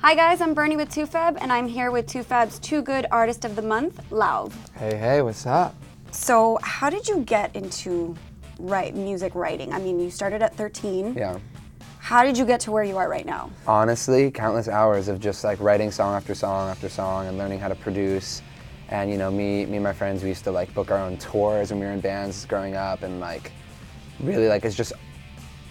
Hi guys, I'm Bernie with TooFab, and I'm here with TooFab's TooGood Artist of the Month, Lauv. Hey, what's up? So, how did you get into music writing? I mean, you started at 13. Yeah. How did you get to where you are right now? Honestly, countless hours of just like writing song after song after song and learning how to produce. And you know, me and my friends, we used to like book our own tours when we were in bands growing up, and like really like it's just,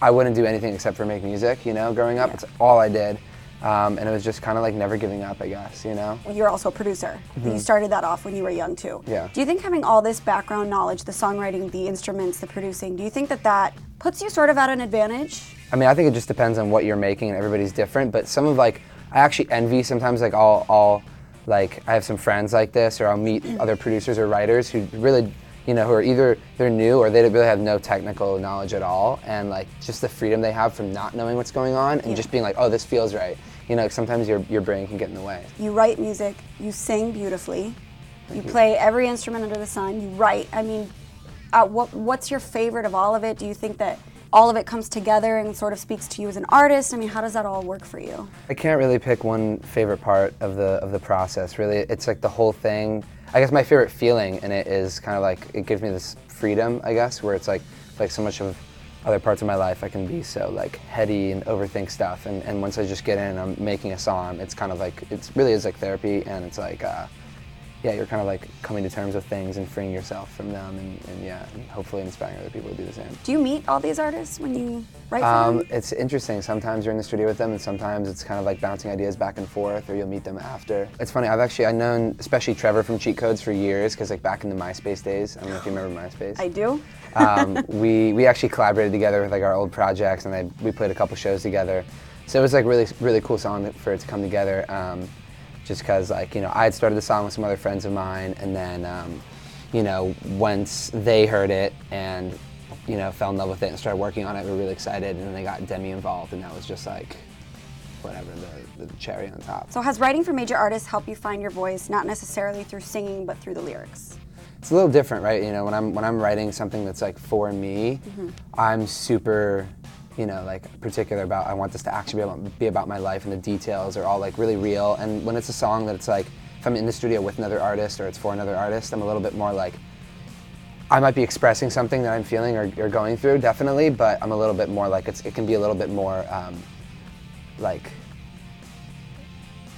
I wouldn't do anything except for make music, you know, growing up. Yeah. It's all I did. And it was just kind of like never giving up, I guess, you know? You're also a producer. You started that off when you were young too. Yeah. Do you think having all this background knowledge, the songwriting, the instruments, the producing, do you think that that puts you sort of at an advantage? I mean, I think it just depends on what you're making, and everybody's different, but some of like, I actually envy sometimes, like I'll like, I have some friends like this, or I'll meet other producers or writers who really, you know, who are either they're new or they really have no technical knowledge at all, and like just the freedom they have from not knowing what's going on and just being like, oh, this feels right. You know, sometimes your brain can get in the way. You write music, you sing beautifully, you play every instrument under the sun, you write. I mean, what's your favorite of all of it? Do you think that all of it comes together and sort of speaks to you as an artist? I mean, how does that all work for you? I can't really pick one favorite part of the process. Really, it's like the whole thing. I guess my favorite feeling in it is kind of like, it gives me this freedom, I guess, where it's like so much of other parts of my life I can be so like heady and overthink stuff, and once I just get in and I'm making a song, it's kind of like, it really is like therapy, and it's like, yeah, you're kind of like coming to terms with things and freeing yourself from them, and yeah, and hopefully inspiring other people to do the same. Do you meet all these artists when you write for them? It's interesting. Sometimes you're in the studio with them, and sometimes it's kind of like bouncing ideas back and forth, or you'll meet them after. It's funny, I've known especially Trevor from Cheat Codes for years, because like back in the MySpace days, I don't know if you remember MySpace. I do. We actually collaborated together with like our old projects, and we played a couple shows together. So it was like really cool song for it to come together. Just because, like, you know, I had started the song with some other friends of mine, and then, you know, once they heard it and, you know, fell in love with it and started working on it, we were really excited, and then they got Demi involved, and that was just like, whatever, the cherry on top. So has writing for major artists helped you find your voice, not necessarily through singing, but through the lyrics? It's a little different, right? You know, when I'm writing something that's like for me, I'm super, you know, like particular about, I want this to actually be about my life, and the details are all like really real. And when it's a song that it's like, if I'm in the studio with another artist or it's for another artist, I'm a little bit more like, I might be expressing something that I'm feeling or going through, definitely, but I'm a little bit more like, it can be a little bit more like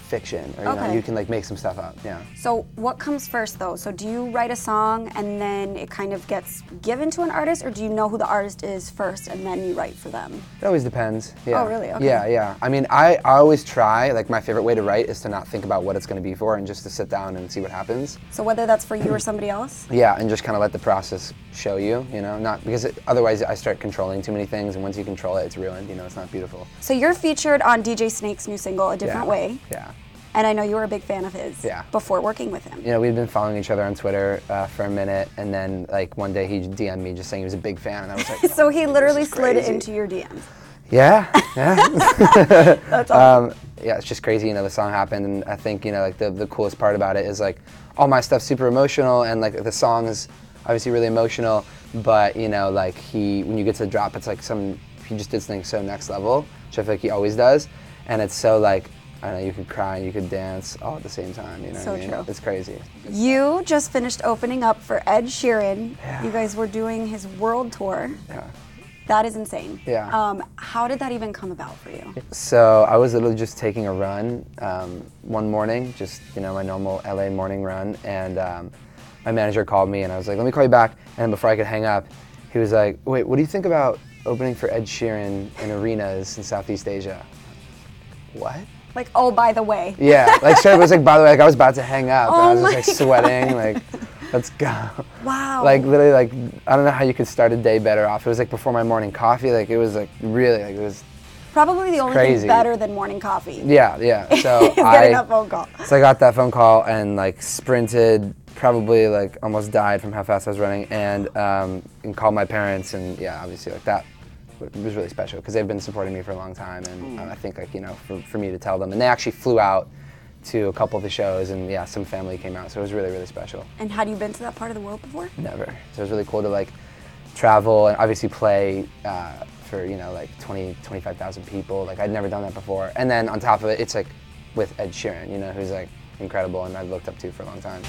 fiction, or you know, you can like make some stuff up, yeah. So what comes first though? So do you write a song and then it kind of gets given to an artist, or do you know who the artist is first and then you write for them? It always depends, yeah. Oh really? Okay. Yeah. I mean, I always try, like my favorite way to write is to not think about what it's going to be for, and just to sit down and see what happens. So whether that's for you or somebody else? Yeah, and just kind of let the process show you, you know, not because otherwise I start controlling too many things, and once you control it, it's ruined, you know, it's not beautiful. So you're featured on DJ Snake's new single, A Different Way. Yeah. And I know you were a big fan of his before working with him. You know, we'd been following each other on Twitter for a minute, and then like one day he DM'd me just saying he was a big fan, and I was like, so he literally slid into your DMs. Yeah. That's awesome. Yeah, it's just crazy, you know, the song happened, and I think, you know, like the coolest part about it is like all my stuff's super emotional, and like the song is obviously really emotional, but you know, like when you get to the drop, it's like he just did something so next level, which I feel like he always does, and it's so like, I don't know, you could cry and you could dance all at the same time, you know what I mean? True. It's crazy. You just finished opening up for Ed Sheeran. Yeah. You guys were doing his world tour. Yeah. That is insane. Yeah. How did that even come about for you? So I was literally just taking a run one morning, just, you know, my normal LA morning run, and my manager called me and I was like, let me call you back, and before I could hang up, he was like, wait, what do you think about opening for Ed Sheeran in arenas in Southeast Asia? What? Like, oh, by the way. Yeah, like straight, it was like, by the way, like I was about to hang up, and I was just like sweating, like, let's go. Wow. Like literally, like, I don't know how you could start a day better off. It was like before my morning coffee, like it was like really, like it was probably the only crazy. thing better than morning coffee. Yeah. So getting that phone call. So I got that phone call and like sprinted, probably like almost died from how fast I was running, and called my parents, and yeah, obviously like that. It was really special because they've been supporting me for a long time, and I think, like, you know, for me to tell them, and they actually flew out to a couple of the shows, and yeah, some family came out, so it was really special. And had you been to that part of the world before? Never. So it was really cool to like travel and obviously play for, you know, like 25,000 people. Like I'd never done that before, and then on top of it, it's like with Ed Sheeran, you know, who's like incredible and I've looked up to for a long time.